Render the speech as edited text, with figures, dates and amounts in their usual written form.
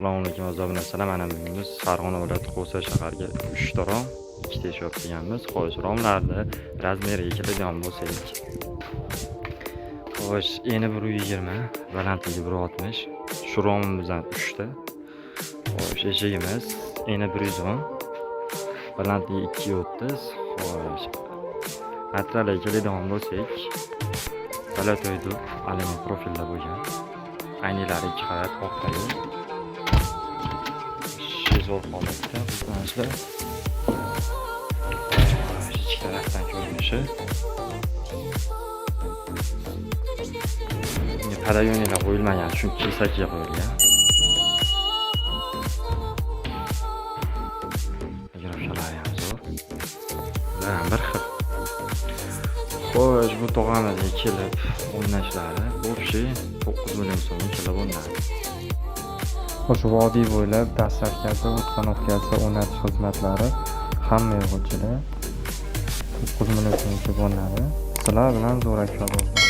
Assalomu alaykum azob mana bugun biz Farg'ona viloyati Qo'sa shahariga 3 ta rom, 2 ta eshok deganmiz. Xo'sh, romlarni razmeriga keladigan bo'lsak. Xo'sh, eni 120, balandligi 160. Shu romimizdan 3 ta. Xo'sh, eshigimiz eni 110, balandligi 230. Xo'sh, materialga keladigan bo'lsak, balatoydu alyumin profilda bo'lgan. Ayniklari 2 qavat oqtayu. Zo'r holatda bizlar ichki tarafdan ko'rinishi padagoniyalar qo'yilmagan, chunki kesakga qo'yilgan. Mikrofonlar ham zo'r. Ular bir xil. Xo'sh, bu tog'amizga kelib o'rnashlari bo'pshi 9 million so'm kelib o'rnadi. O'sha vodiy bo'ylab dastlabki o'tgan-o'tkazsa o'rnatish xizmatlari hamma yo'g'ilchida 9 million so'mga o'rnadi. Sizlar bilan zo'raki bo'ldi.